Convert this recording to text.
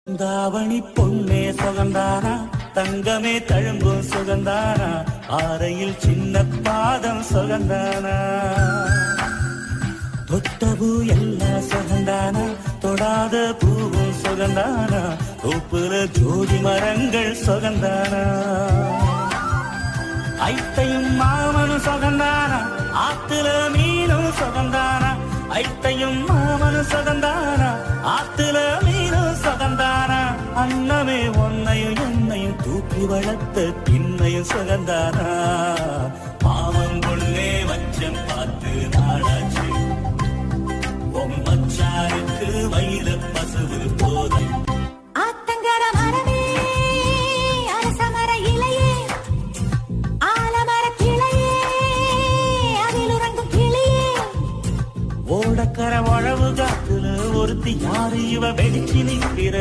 தாவணி பொன்னே சுகந்தானா, தங்கமே தழும்பும் சுகந்தானா, ஆரையில் சின்ன பாதம் சுகந்தானா, தொட்டபூ எல்லாம் சுகந்தானா, தொடாத பூவும் சுகந்தானா, தோப்புல ஜோதி மரங்கள் சுகந்தானா, ஐத்தையும் மாமனும் சுகந்தானா, ஆத்துல மீனும் சுகந்தானா, ஐத்தையும் மாமனும் சுகந்தானா, ஆத்துல மீனும் சுகந்தானா, அன்னமே ஒன்னையும் என்னையும் தூக்கி வளர்த்த பின்னையும் சுகந்தானா, மாமன் பொண்ணே வச்சம் பார்த்து நாளாச்சு, பொம்மச்சாருக்கு வயிற பசுவு போதும். ஓடக்கர உழவு காத்துல ஒருத்தி யாரு இவ வெடிச்சு நிற்கிற